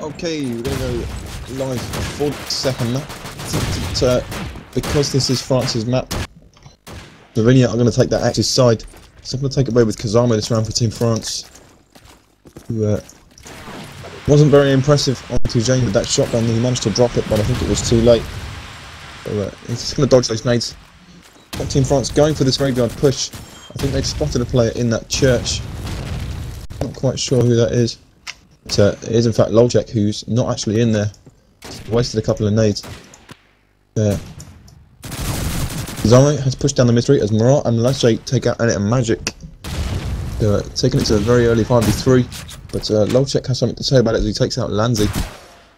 Okay, we're going to go live for the second map. Because this is France's map, Slovenia are going to take that Axis side. So I'm going to take it away with Kazama this round for Team France, who wasn't very impressive on Jane with that shotgun. He managed to drop it, but I think it was too late. So he's just going to dodge those nades. Got Team France going for this graveyard push. I think they've spotted a player in that church. Not quite sure who that is. But, it is in fact Lolchek, who's not actually in there. Wasted a couple of nades. Zama has pushed down the mid street as Marat and Lajay take out Annette and Magic. They're taking it to a very early 5v3, but Lolchek has something to say about it as he takes out Lanzi.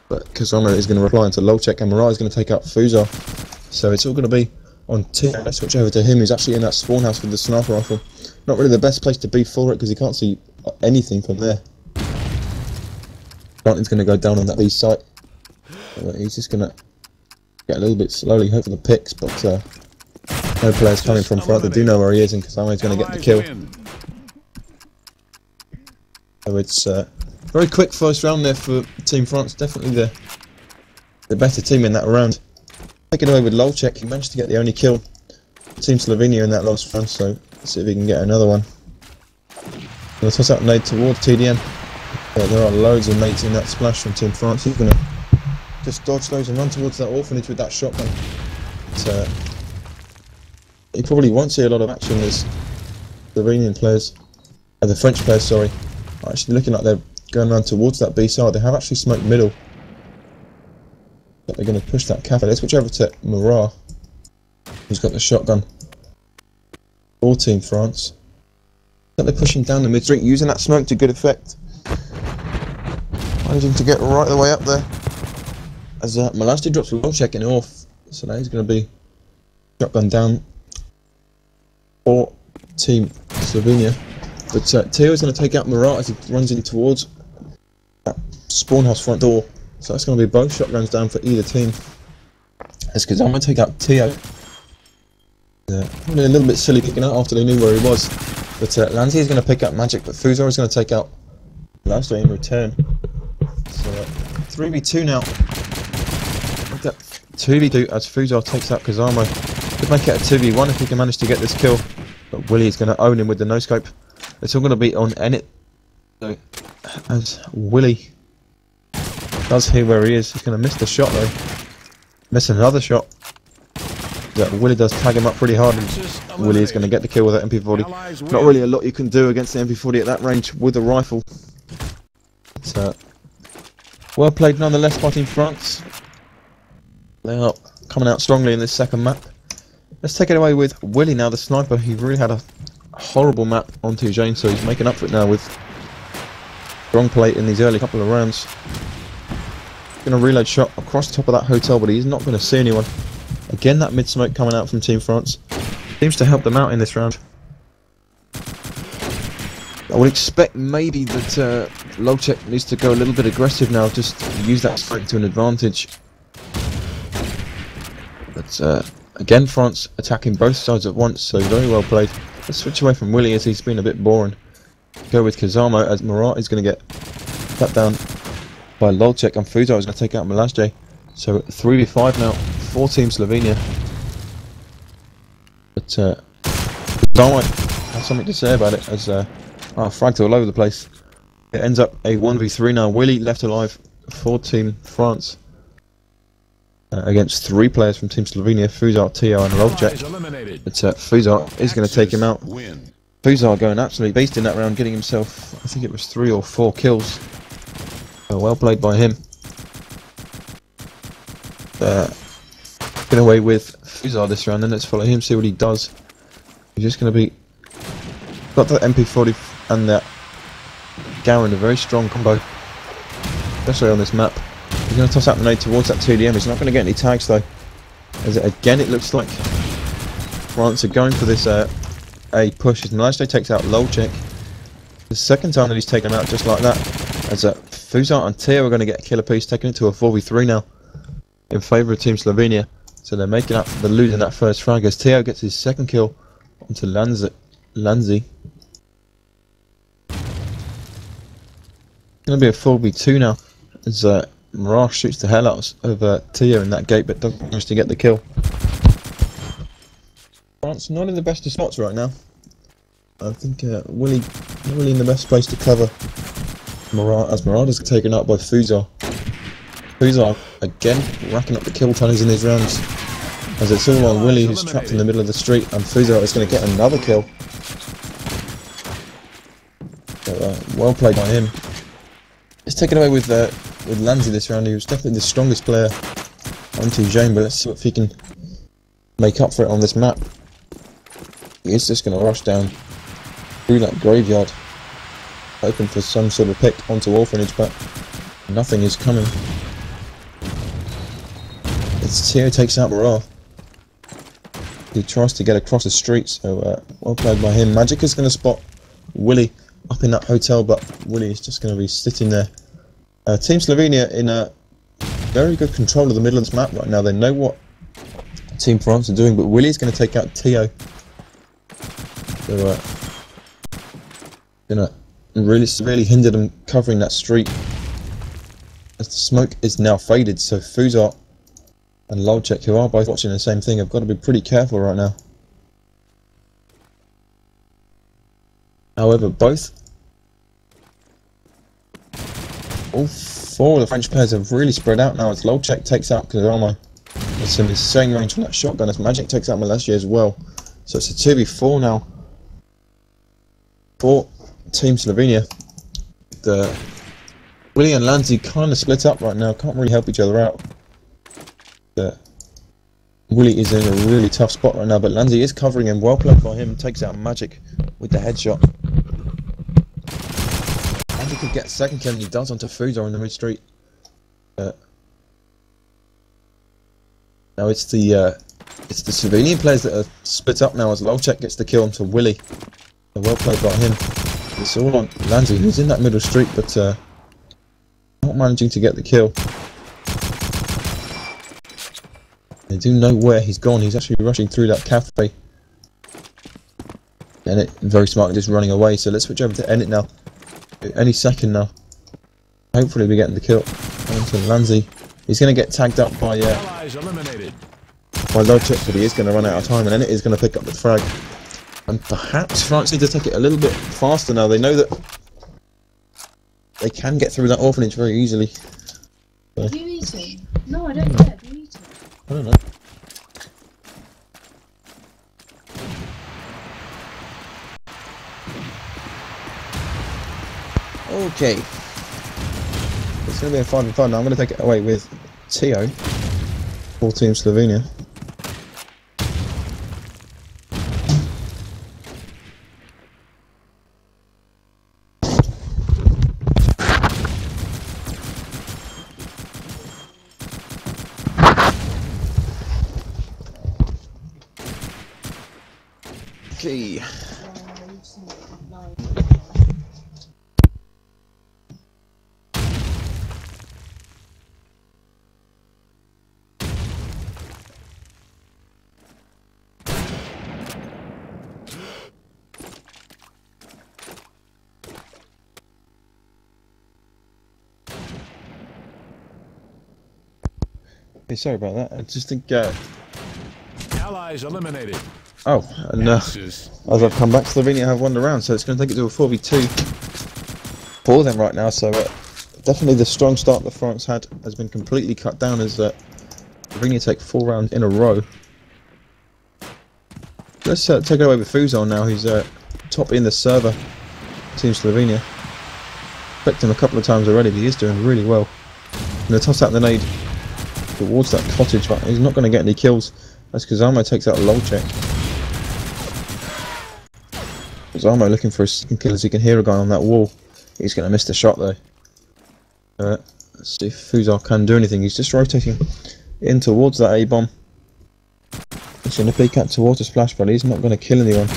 But Kazama is going to reply into Lolchek and Marat is going to take out Fuzar. So it's all going to be on T. Let's switch over to him, who's actually in that spawn house with the sniper rifle. Not really the best place to be for it because he can't see anything from there. Branton's going to go down on that B site. He's just going to get a little bit slowly, hope for the picks, but no players coming from front. They do know where he is, and Kazama's going to get the kill. So it's very quick first round there for Team France. Definitely the better team in that round. Taking away with Lolchek, he managed to get the only kill for Team Slovenia in that last round, so let's see if he can get another one. Going to toss out nade towards TDM. There are loads of mates in that splash from Team France. He's going to just dodge those and run towards that orphanage with that shotgun. But, he probably won't see a lot of action as Slovenian players, the French players, sorry, are actually looking like they're going around towards that B side. They have actually smoked middle, but they're going to push that cafe. Let's switch over to Marat, who's got the shotgun for Team France. They're pushing down the mid street, using that smoke to good effect. Managing to get right the way up there. As Malasti drops a Lolchek in off, so now he's going to be shotgun down for Team Slovenia. But Teo is going to take out Marat as he runs in towards that spawn house front door. So that's going to be both shotguns down for either team. That's because I'm going to take out Teo. Probably a little bit silly picking out after they knew where he was. But Lanzi is going to pick up Magic, but Fuzar is going to take out Lajay in return. So 3v2 now. 2v2 as Fuzar takes out Kazama. Could make it a 2v1 if he can manage to get this kill. But Willie is going to own him with the no-scope. It's all going to be on Enit. So, as Willie does hear where he is, he's going to miss the shot though. Miss another shot. Yeah, Willie does tag him up pretty hard, and Willie is going to get the kill with that MP40. Not really a lot you can do against the MP40 at that range with a rifle. But, well played nonetheless by Team France. They are coming out strongly in this second map. Let's take it away with Willie now, the sniper. He really had a horrible map onto Jane, so he's making up for it now with strong play in these early couple of rounds. Going to reload shot across the top of that hotel, but he's not going to see anyone. Again, that mid smoke coming out from Team France seems to help them out in this round. I would expect maybe that Lolchek needs to go a little bit aggressive now, just use that strength to an advantage. But again, France attacking both sides at once, so very well played. Let's switch away from Willie as he's been a bit boring. Go with Kazama as Marat is going to get cut down by Lolchek, and Fuzar is going to take out Malajay. So 3v5 now for Team Slovenia. But Kazama has something to say about it as fragged all over the place. It ends up a 1v3 now. Willie left alive for Team France. Against 3 players from Team Slovenia, Fuzar, Teo and Lolchek. But Fuzar is going to take him out. Fuzar going absolutely beast in that round, getting himself, I think it was 3 or 4 kills. Well played by him. Get away with Fuzar this round, then let's follow him, see what he does. He's just going to be... Got that MP40 and that Garen, a very strong combo. Especially on this map. He's going to toss out the nade towards that 2DM. He's not going to get any tags though. As again, it looks like France are going for this A push as Nalajde takes out Lolchek. The second time that he's taken him out just like that. As Fuzar and Teo are going to get a kill apiece, taking it to a 4v3 now in favour of Team Slovenia. So they're making up for the losing that first frag as Teo gets his second kill onto Lanzi. Going to be a 4v2 now. as Mirage shoots the hell out of Tio in that gate, but doesn't manage to get the kill. France not in the best of spots right now. I think Willie not really in the best place to cover Mirage, as Mirage is taken out by Fuzar. Fuzar again racking up the kill tallies in his rounds, as it's all on Willie, who's trapped in the middle of the street, and Fuzar is going to get another kill. So, well played by him. It's taken away with Lanzi this round. He was definitely the strongest player on Team Jane, but let's see if he can make up for it on this map. He is just going to rush down through that graveyard, hoping for some sort of pick onto Orphanage, but nothing is coming. It's Tio takes out Mirage. He tries to get across the street, so well played by him. Magic is going to spot Willie up in that hotel, but Willie is just going to be sitting there. Team Slovenia in very good control of the middle of this map right now. They know what Team France are doing, but Willie's going to take out Tio. So, gonna really severely hinder them covering that street, as the smoke is now faded. So Fuzar and Lolchek, who are both watching the same thing, have got to be pretty careful right now. However, all four of the French players have really spread out now, as Lolchek takes out Kazama. It's in the same range from that shotgun as Magic takes out Malaysia as well. So it's a 2v4 now for Team Slovenia. Willie and Lanzi kind of split up right now, can't really help each other out. Willie is in a really tough spot right now, but Lanzi is covering him. Well played by him, takes out Magic with the headshot. Magic could get a second kill, and he does onto Fuzar in the mid street. Now it's the Slovenian players that are split up now, as Lolchek gets the kill onto Willie. So well played by him. It's all on Lanzi, who's in that middle street, but not managing to get the kill. They do know where he's gone. He's actually rushing through that cafe. Enit very smartly just running away. So let's switch over to Enit now. Any second now. Hopefully we're getting the kill. Onto Lanzi. He's going to get tagged up by Lolchek, but he is going to run out of time, and Enit is going to pick up the frag. And perhaps France need to take it a little bit faster now. They know that they can get through that orphanage very easily. So. Are you eating? No, I don't care. Are you eating? I don't know. Okay. It's going to be a 5v5 now. I'm going to take it away with Tio for Team Slovenia. Okay. Okay, sorry about that. I just think Allies eliminated. oh, and as I've come back, Slovenia have won the round, so it's going to take it to a 4v2 for them right now. So definitely the strong start that France had has been completely cut down, as Slovenia take 4 rounds in a row. Let's take it away with Fuzar now, who's top in the server, Team Slovenia. Picked him a couple of times already, but he is doing really well. And they toss out the nade towards that cottage, but he's not going to get any kills, as Kazama takes out Lolchek. Kazama looking for a second kill, as he can hear a guy on that wall. He's going to miss the shot though. Let's see if Fuzar can do anything. He's just rotating in towards that A-bomb. He's going to peek out towards a splash, but he's not going to kill anyone.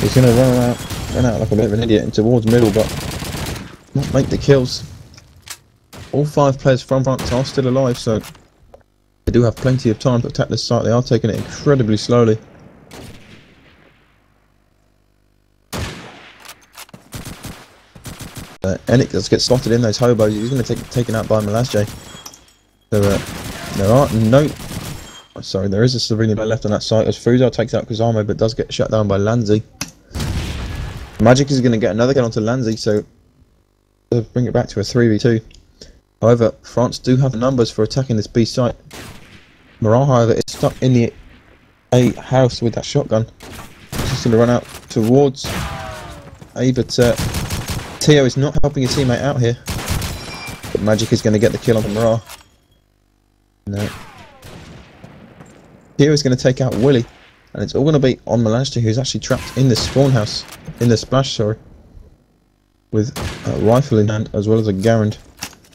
He's going to run out like a bit of an idiot and towards middle, but not make the kills. All 5 players from France are still alive, so they do have plenty of time to attack this site. They are taking it incredibly slowly. Enik does get spotted in those hobos. He's going to get taken out by Malazje. So there are no... Oh, sorry, there is a Slovenian player left on that site as Fuzar takes out Kazamo, but does get shut down by Lanzi. Magic is going to get another kill onto Lanzi, so they'll bring it back to a 3v2. However, France do have the numbers for attacking this B site. Moral, however, is stuck in the A house with that shotgun. He's going to run out towards A, but Tio is not helping his teammate out here. But Magic is going to get the kill on Moral. No. Tio is going to take out Willy, and it's all going to be on Malazje, who's actually trapped in the spawn house, in the splash, sorry, with a rifle in hand as well as a Garand.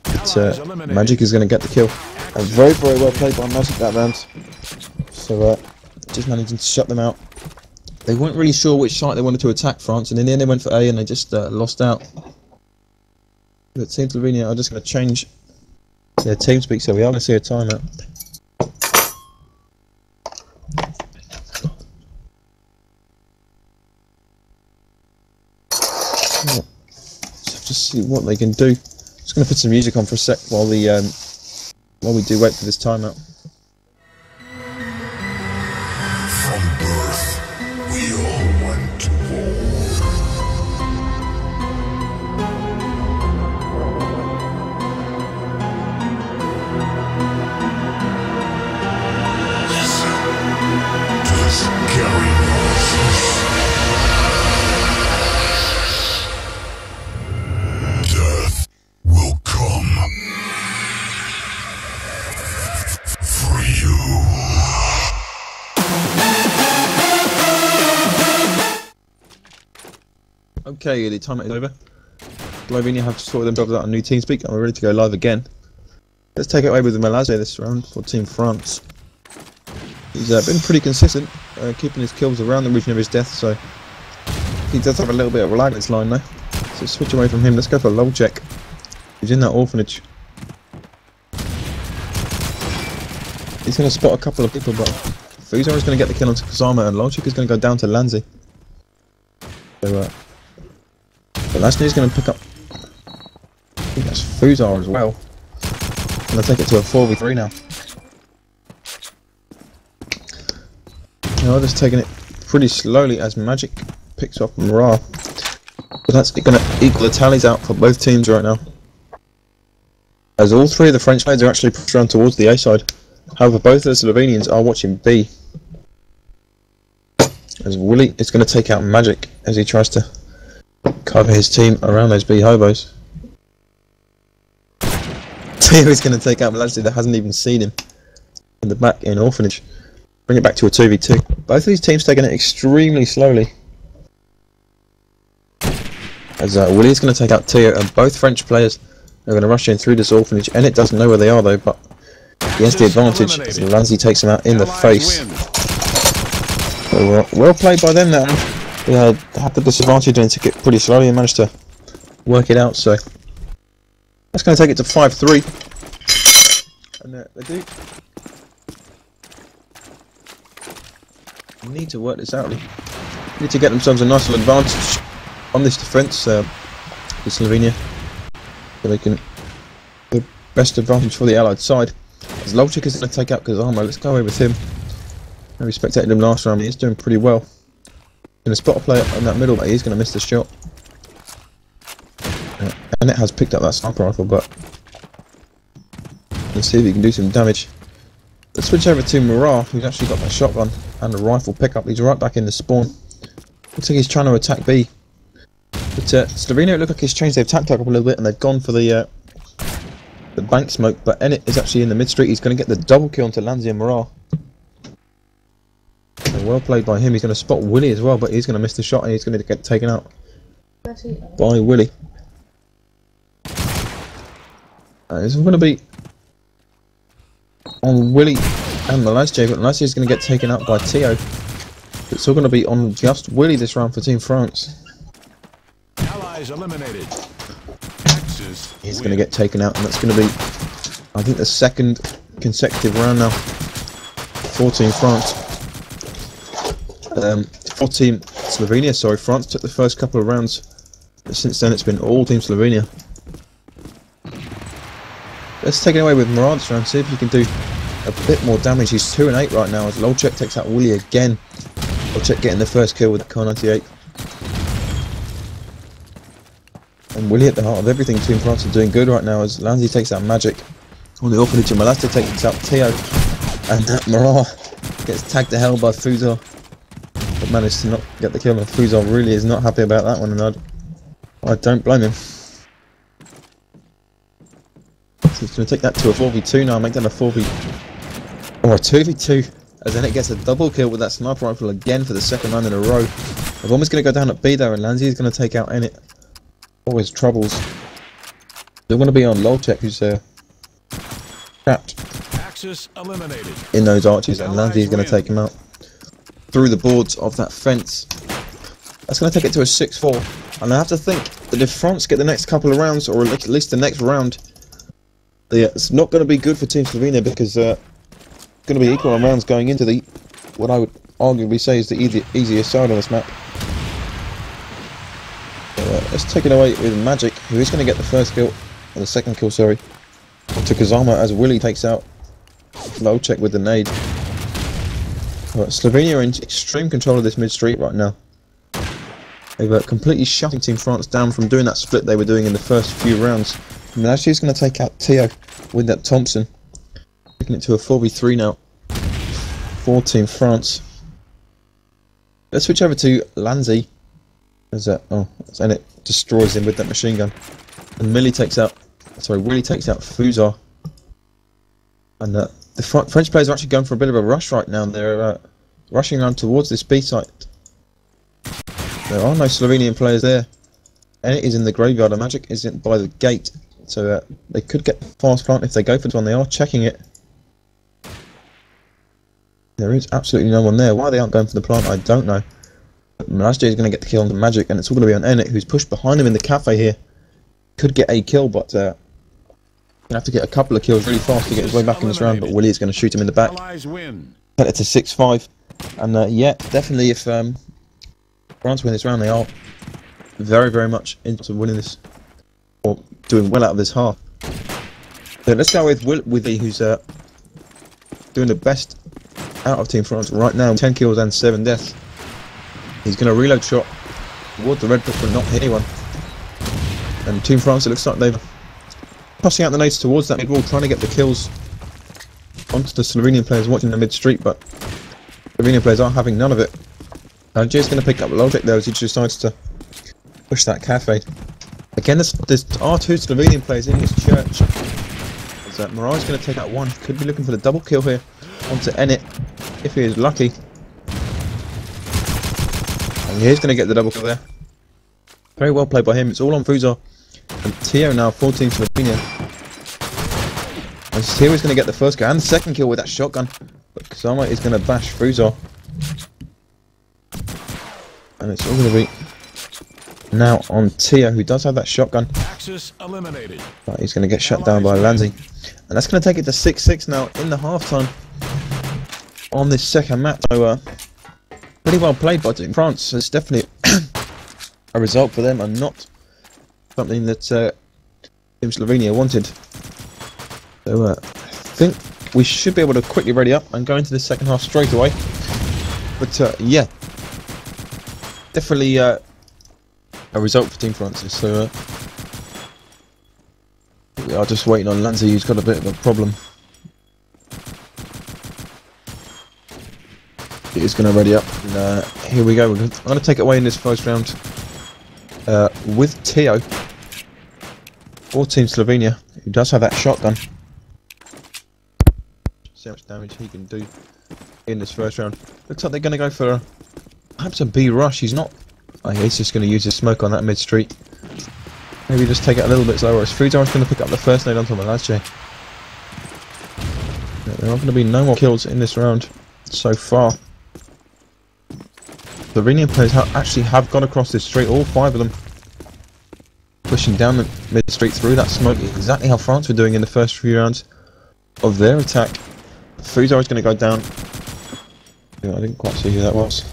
But Magic is going to get the kill. And very well played by Magic that round. So just managing to shut them out. They weren't really sure which site they wanted to attack, France, and in the end they went for A and they just lost out. But Team Slovenia are just going to change their team speak, so we are going to see a timeout. So just see what they can do. Just going to put some music on for a sec while we do wait for this timeout. From birth, we all went to war. Listen to the scary noises. Death will come for you. Okay, the timeout is over. Slovenia have sorted themselves out a new TeamSpeak and we're ready to go live again. Let's take it away with Malazje this round for Team France. He's been pretty consistent, keeping his kills around the region of his death, so he does have a little bit of a lag in this line though. So switch away from him, let's go for Lolchek. He's in that orphanage. He's going to spot a couple of people, but Fuzar is going to get the kill onto Kazama and Lolchek is going to go down to Lanzi. So Lasny is going to pick up, I think that's Fuzar as well. Going to take it to a 4v3 now. Now just taking it pretty slowly as Magic picks up Mara. But that's going to equal the tallies out for both teams right now. As all three of the French players are actually pushed around towards the A side. However, both of the Slovenians are watching B. As Willy is going to take out Magic as he tries to cover his team around those B hobos. Tio is going to take out Malazje that hasn't even seen him in the back in Orphanage. Bring it back to a 2v2. Both of these teams taking it extremely slowly. As Willy is going to take out Tio, and both French players are going to rush in through this Orphanage. And it doesn't know where they are though, but he has the advantage as Lanzi takes him out in the face. So, well played by them there. They had the disadvantage and took it pretty slowly and managed to work it out, so that's going to take it to 5-3. And they do need to work this out. They need to get themselves a nice little advantage on this defence with Slovenia, so they can the best advantage for the Allied side. As Lolchek is going to take out Kazama, let's go away with him. I respected him last round, he's doing pretty well. Going to spot a player on that middle, but he's going to miss the shot. And it has picked up that sniper rifle, but let's see if he can do some damage. Let's switch over to Murat, who's actually got that shotgun and a rifle pickup. He's right back in the spawn. Looks like he's trying to attack B. But Slovenia, it looks like he's changed their tactic up a little bit and they've gone for the bank smoke. But Enit is actually in the mid street. He's going to get the double kill onto Lanzi and Murat. So well played by him. He's going to spot Willy as well, but he's going to miss the shot and he's going to get taken out by Willy. This is going to be on Willy and Malazje, but Malazje is going to get taken out by Tio. It's all going to be on just Willy this round for Team France. Allies eliminated. He's going to get taken out, and that's going to be, I think, the second consecutive round now for Team France. For Team Slovenia, sorry, France took the first couple of rounds Since then, it's been all Team Slovenia. Let's take it away with Mirage this round, see if you can do a bit more damage. He's 2 and 8 right now as Lolchek takes out Willy again. Lolchek getting the first kill with the Car 98. And Willy at the heart of everything. Team France are doing good right now as Lanzi takes out Magic. On the orphanage, Malasta takes out Teo. And Mirage gets tagged to hell by Fuzar. But managed to not get the kill, and Fuzar really is not happy about that one, and I don't blame him. So he's going to take that to a 4v2 now, make that a 4v... or a 2v2, as then it gets a double kill with that sniper rifle again for the second round in a row. The bomb is going to go down at B there, and Lanzi is going to take out Enit. Always troubles. They're going to be on Lolchek, who's trapped Axis eliminated. in those arches, and Lanzi is going to take him out through the boards of that fence. That's going to take it to a 6-4, and I have to think that if France get the next couple of rounds, or at least the next round, it's not going to be good for Team Slovenia, because it's going to be equal on rounds going into the, what I would arguably say is the easiest side on this map. So, let's take it away with Magic, who is going to get the first kill, or the second kill, sorry, to Kazama as Willy takes out Lolchek with the nade. Slovenia are in extreme control of this mid-street right now. They've completely shutting Team France down from doing that split they were doing in the first few rounds. And actually he's going to take out Teo with that Thompson. Taking it to a 4v3 now for Team France. Let's switch over to Lanzi. There's that, and it destroys him with that machine gun. And Willy takes out Fuzar. And the French players are actually going for a bit of a rush right now. They're rushing around towards this B site. There are no Slovenian players there. And it is in the graveyard. The Magic isn't by the gate. So they could get fast plant if they go for this one. They are checking it. There is absolutely no one there. Why they aren't going for the plant, I don't know. But Mirage is going to get the kill on the Magic, and it's all going to be on Enit, who's pushed behind him in the cafe here. Could get a kill, but going to have to get a couple of kills really fast to get his way back in this round. But Willy is going to shoot him in the back. Cut it to 6-5. And yeah, definitely if France win this round, they are very, very much into winning this, or doing well out of this half. So let's go with Willy, who's doing the best out of Team France right now. 10 kills and 7 deaths. He's going to reload shot toward the red book but not hit anyone. And Team France, it looks like they're passing out the nades towards that mid wall, trying to get the kills onto the Slovenian players watching the mid street, but Slovenian players are having none of it. And Jay's going to pick up the logic there as he decides to push that cafe. Again, there are 2 Slovenian players in this church. So Mirage going to take out one. Could be looking for the double kill here onto Enit if he is lucky. And he's going to get the double kill there. Very well played by him. It's all on Fuzar. And Teo now, 14 Slovenia. And Teo is going to get the first kill and the second kill with that shotgun. But Kazama is going to bash Fuzar. And it's all going to be now on Teo, who does have that shotgun. Axis eliminated. But he's going to get shut down by Lanzi. And that's going to take it to 6-6 now in the half-time on this second map. So, pretty well played by Team France. It's definitely a result for them and not something that Team Slovenia wanted. So, I think we should be able to quickly ready up and go into the second half straight away. But, yeah, definitely a result for Team France. So, we are just waiting on Lanzi, who's got a bit of a problem. He is going to ready up. And, here we go. I'm going to take it away in this first round with Teo for Team Slovenia, who does have that shotgun. See how much damage he can do in this first round. Looks like they're going to go for perhaps a B rush. He's not. Oh, he's just going to use his smoke on that mid street. Maybe just take it a little bit slower. As Fuzar is going to pick up the first nade onto Malazje. There are going to be no more kills in this round so far. The Slovenian players actually have gone across this street, all 5 of them. Pushing down the mid street through that smoke, exactly how France were doing in the first few rounds of their attack. Fuzar is going to go down. I didn't quite see who that was.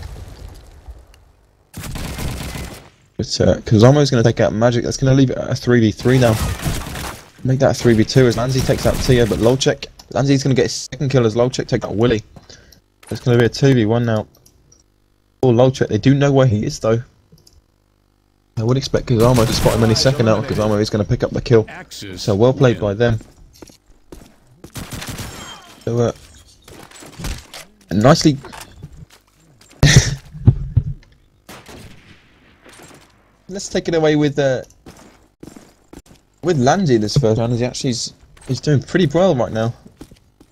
But Kazamo's going to take out Magic. That's going to leave it at a 3v3 now. Make that a 3v2 as Lanzi takes out Tia, but Lolchek. Lanzi's going to get his second kill as Lolchek takes out Willy. It's going to be a 2v1 now. Oh, Lolchek, they do know where he is though. I would expect Kazamo to spot him any second now. Kazamo is going to pick up the kill. So well played by them. So nicely. Let's take it away with Lanzi this first round. He's doing pretty well right now.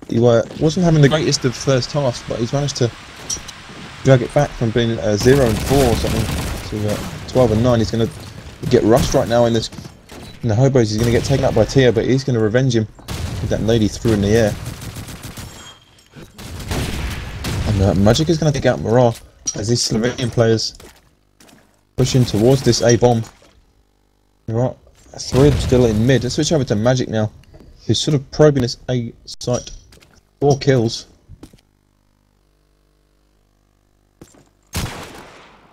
He wasn't having the greatest of first halves, but he's managed to drag it back from being 0 and 4 or something to 12 and 9. He's going to get rushed right now in the hobos. He's going to get taken out by Tia, but he's going to revenge him with that nade he threw in the air. And Magic is going to take out Mirage as these Slovenian players pushing towards this A bomb. Right, 3 of them still in mid. Let's switch over to Magic now, who's sort of probing this A site. 4 kills.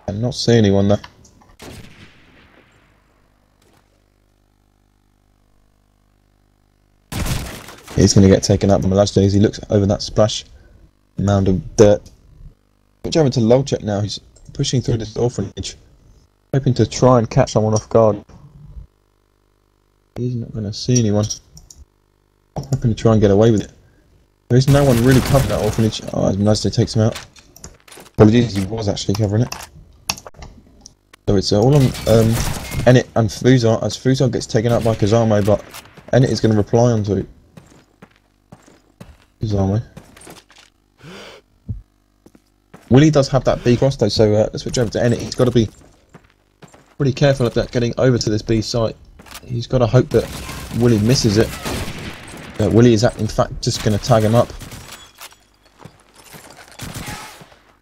I'm not seeing anyone there. He's going to get taken out by Melajde as he looks over that splash mound of dirt. Switch over to Lolchek now, who's pushing through this orphanage, hoping to try and catch someone off guard. He's not going to see anyone. Hoping to try and get away with it. There is no one really covering that orphanage. Oh, as Melajde takes him out. Apologies, he was actually covering it. So it's all on Enit and Fuzar, as Fuzar gets taken out by Kazamo, but Enit is going to reply onto Kazamo. Willy does have that B cross though, so let's switch over to Enit. He's got to be pretty careful about getting over to this B site. He's got to hope that Willy misses it. Willy is in fact just going to tag him up.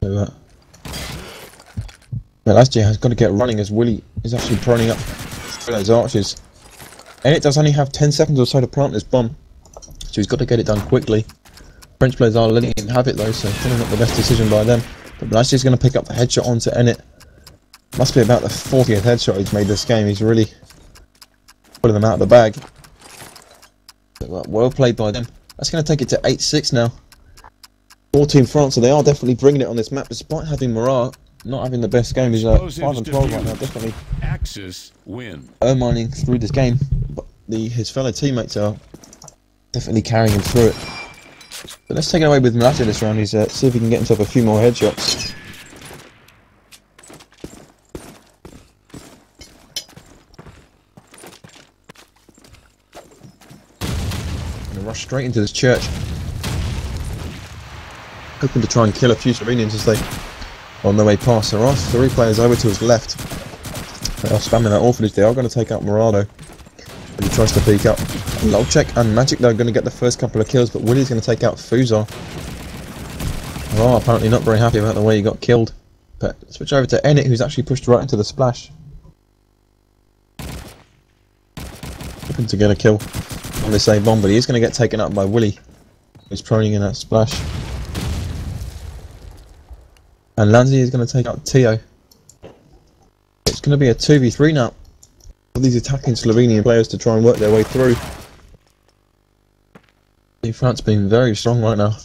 So Melajde has got to get running as Willy is actually proning up for those archers. And it does only have 10 seconds or so to plant this bomb, so he's got to get it done quickly. French players are letting him have it though, so probably not the best decision by them. But Melajde is going to pick up the headshot onto Enit. Must be about the 40th headshot he's made this game. He's really pulling them out of the bag. But, well played by them. That's going to take it to 8-6 now. 4 Team France, so they are definitely bringing it on this map, despite having Murat not having the best game. He's 5 and 12 right now, definitely ermining through this game. But his fellow teammates are definitely carrying him through it. But let's take it away with Melajde this round. He's see if he can get himself a few more headshots. Gonna rush straight into this church, hoping to try and kill a few Slovenians as they are on their way past. There are 3 players over to his left. They are spamming that orphanage. They are going to take out Morado. He tries to peek up. Lolchek and Magic though are going to get the first couple of kills, but Willy's going to take out Fuzar. Oh, apparently not very happy about the way he got killed. But switch over to Enit, who's actually pushed right into the splash. Hoping to get a kill on this A bomb, but he is going to get taken out by Willy, who's proning in that splash. And Lanzi is going to take out Tio. It's going to be a 2v3 now. All these attacking Slovenian players to try and work their way through. France being very strong right now.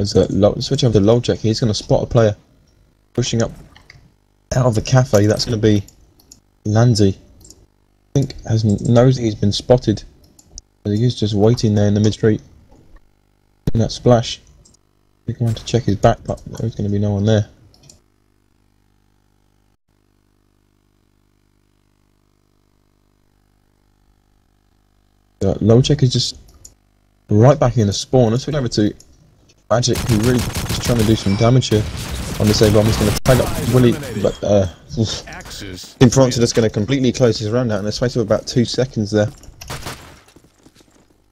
Switch over to Lolchek. He's going to spot a player pushing up out of the cafe. That's going to be Lanzi. I think knows that he's been spotted, but he is just waiting there in the mid street in that splash. He's going to check his back, but there's going to be no one there. Lolchek is just right back in the spawn. Let's switch over to Magic, who really is trying to do some damage here on this A bomb. He's going to tag up Willy, but Team France are just going to completely close his round out in the space of about 2 seconds there.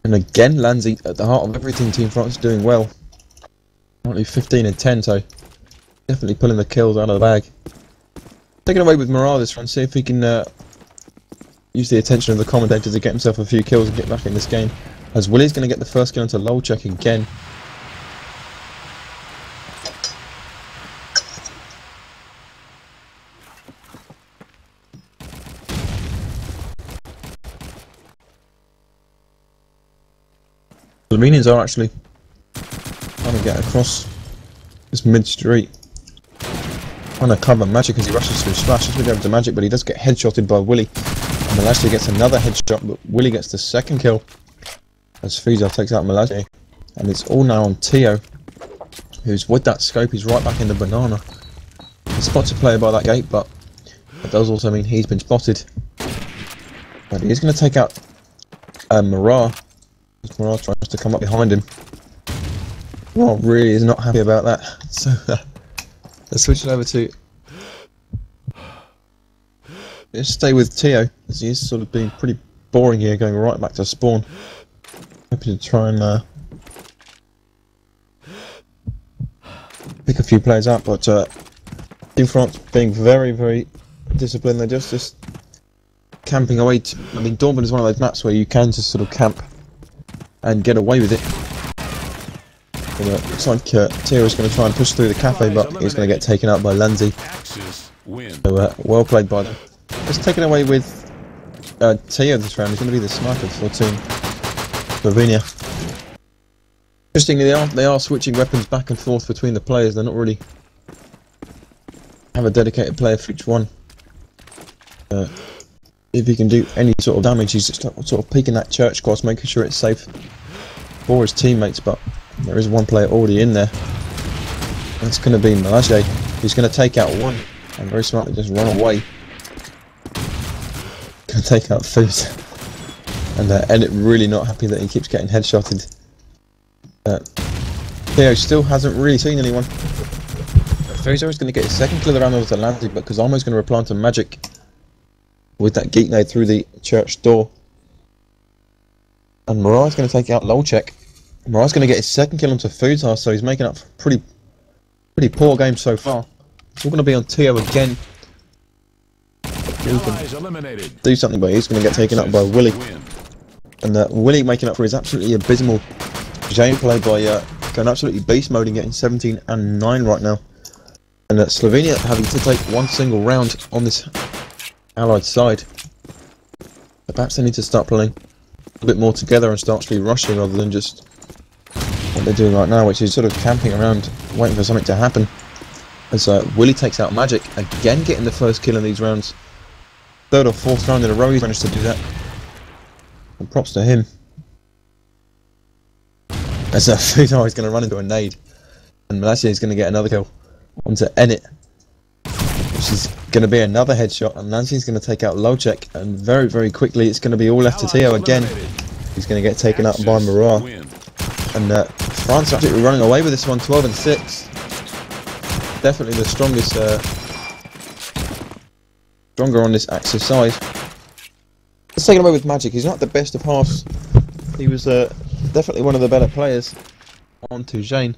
And again, Lanzi at the heart of everything. Team France is doing well. Only 15 and 10, so definitely pulling the kills out of the bag. Taking away with Morale this round, see if he can use the attention of the commentator to get himself a few kills and get back in this game. As Willy's going to get the first kill onto Lolchek again. Slovenians are actually trying to get across this mid-street. Trying to cover Magic as he rushes through Splash. He's over to Magic, but he does get headshotted by Willy. And Malazje gets another headshot, but Willy gets the second kill as Fizar takes out Malazje. And it's all now on Tio, who's with that scope. He's right back in the banana. He spots a player by that gate, but that does also mean he's been spotted. But he is going to take out Mirah. Mirah tries to come up behind him. Well, really is not happy about that. So let's switch it over to. Let's stay with Tio, as he is sort of being pretty boring here, going right back to spawn. Hoping to try and pick a few players up, but Team France being very, very disciplined. They're just camping away. I mean, Dortmund is one of those maps where you can just sort of camp and get away with it. But, looks like Tio is going to try and push through the cafe, but he's going to get taken out by Lanzi. So well played by them. Just taken away with Tio this round. He's going to be the sniper for Team Slovenia. Interestingly, they are switching weapons back and forth between the players. They're not really have a dedicated player for each one. If he can do any sort of damage, he's just sort of peeking that church cross, making sure it's safe for his teammates. But there is one player already in there. That's going to be Malazje, who's going to take out one and very smartly just run away. Going to take out Food. And Edit really not happy that he keeps getting headshotted. Theo still hasn't really seen anyone. Fizar is going to get his second kill of the round over to Lanzi, but Kazama is going to reply to Magic with that geek nade through the church door. And Mirah is going to take out Lolchek. Mirah is going to get his second kill onto Fuzar, so he's making up for a pretty poor game so far. It's all going to be on Tio again. He can do something, but he's going to get taken out by Willy. And Willy making up for his absolutely abysmal gameplay by going absolutely beast mode and getting 17 and 9 right now. And Slovenia having to take one single round on this Allied side. But perhaps they need to start playing a bit more together and start actually rushing rather than just what they're doing right now, which is sort of camping around waiting for something to happen. As Willy takes out Magic, again getting the first kill in these rounds. Third or fourth round in a row he's managed to do that. And props to him. As Fuzar is going to run into a nade. And Malazje is going to get another kill onto Edit, which is going to be another headshot. And Lanzi is going to take out Lolchek. And very, very quickly it's going to be all left to Tio again. He's going to get taken out by Mirah. And France are absolutely running away with this one, 12 and 6. Definitely the strongest, stronger on this Axis side. Let's take it away with Magic. He's not the best of halves. He was definitely one of the better players. On to Jane.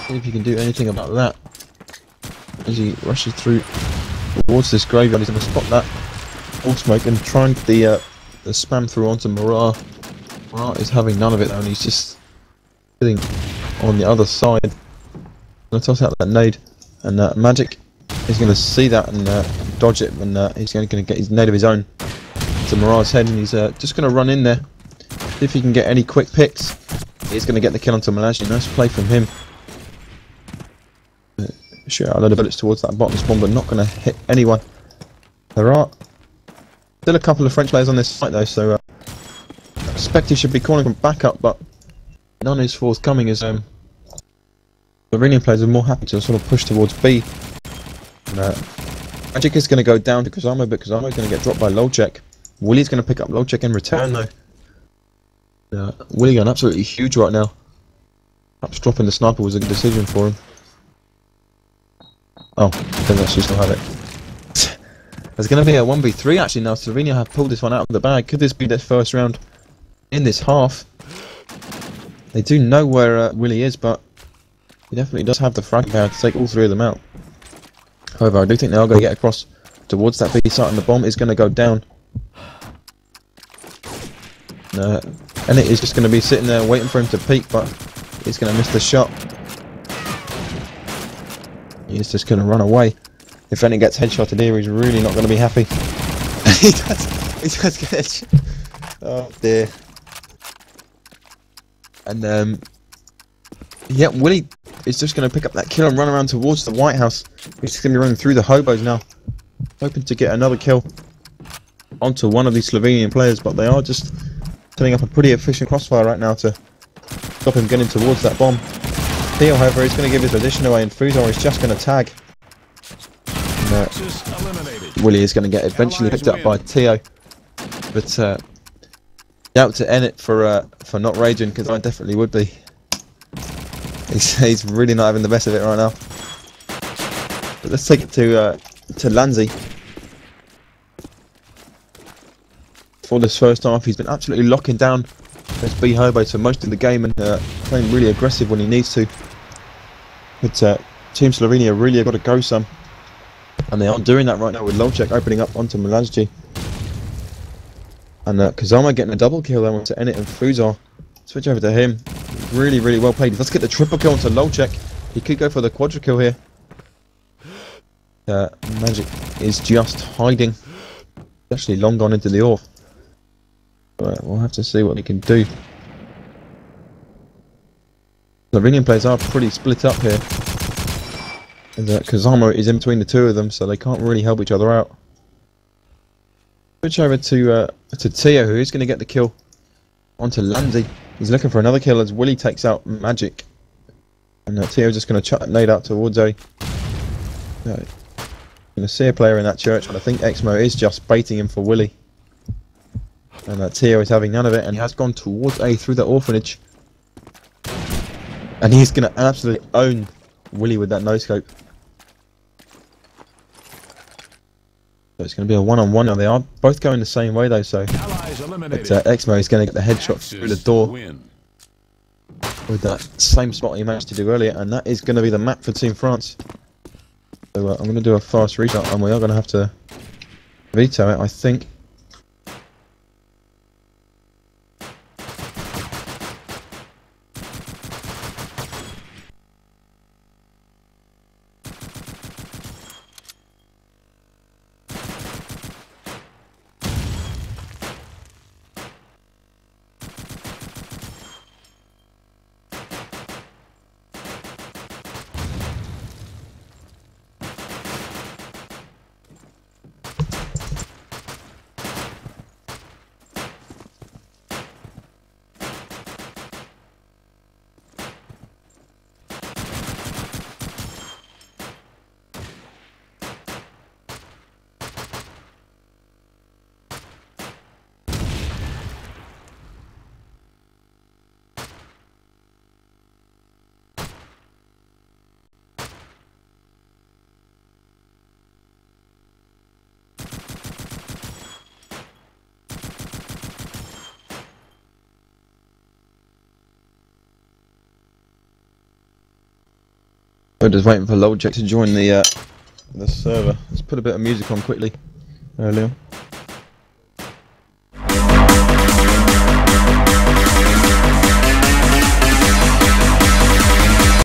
See if he can do anything about that. As he rushes through towards this graveyard, he's going to spot that all smoke and try and get the spam through onto Mirah. Mirah is having none of it though, and he's just sitting on the other side. Going to toss out that nade, and Magic is going to see that and dodge it, and he's going to get his nade of his own to Mirah's head, and he's just going to run in there. See if he can get any quick picks. He's going to get the kill onto Malazje. Nice play from him. Shoot out a load of bullets towards that bottom spawn, but not going to hit anyone. There are still a couple of French players on this site though, so I expect he should be calling from backup, but none is forthcoming as the Slovenian players are more happy to sort of push towards B. And, Magic is going to go down to Kazama, but Kazama is going to get dropped by Lolchek. Willy's going to pick up Lolchek in return though. Willy going absolutely huge right now. Perhaps dropping the sniper was a good decision for him. Oh, I don't actually still have it. There's going to be a 1v3 actually now. Slovenia have pulled this one out of the bag. Could this be their first round in this half? They do know where Willy is, but he definitely does have the frag power to take all three of them out. However, I do think they are going to get across towards that B site, and the bomb is going to go down. And it is just going to be sitting there waiting for him to peek, but he's going to miss the shot. He's just going to run away. If any gets headshotted here, he's really not going to be happy. He does get headshot. Oh dear. And yeah, Willie is just going to pick up that kill and run around towards the White House. He's just going to be running through the hobos now, hoping to get another kill onto one of these Slovenian players, but they are just setting up a pretty efficient crossfire right now to stop him getting towards that bomb. Theo, however, is going to give his position away, and Fuzar is just going to tag. And, Willie is going to get eventually picked up by Theo, but out to end it for not raging, because I definitely would be. He's really not having the best of it right now. But let's take it to Lanzi. For this first half, he's been absolutely locking down this B Hobo for most of the game and playing really aggressive when he needs to. But Team Slovenia really have got to go some, and they are doing that right now with Lolchek opening up onto Milazji. And Kazama getting a double kill there onto Enit and Fuzar. Switch over to him. Really, really well played. Let's get the triple kill onto Lolchek. He could go for the quadra kill here. Magic is just hiding. Actually long gone into the off. But we'll have to see what he can do. Slovenian players are pretty split up here. And Kazama is in between the two of them, so they can't really help each other out. Switch over to Tio, who is going to get the kill onto Lanzi. He's looking for another kill as Willie takes out Magic. And Tio's just going to chuck that nade out towards A. Going to see a player in that church, but I think Exmo is just baiting him for Willie. And Tio is having none of it, and he has gone towards A through the orphanage. And he's going to absolutely own Willie with that no-scope. So it's going to be a one-on-one now. They are both going the same way though, so Exmo is going to get the headshot through the door with that same spot he managed to do earlier, and that is going to be the map for Team France. So I'm going to do a fast restart, and we are going to have to veto it, I think. We're just waiting for Lolchek to join the server. Let's put a bit of music on quickly earlier.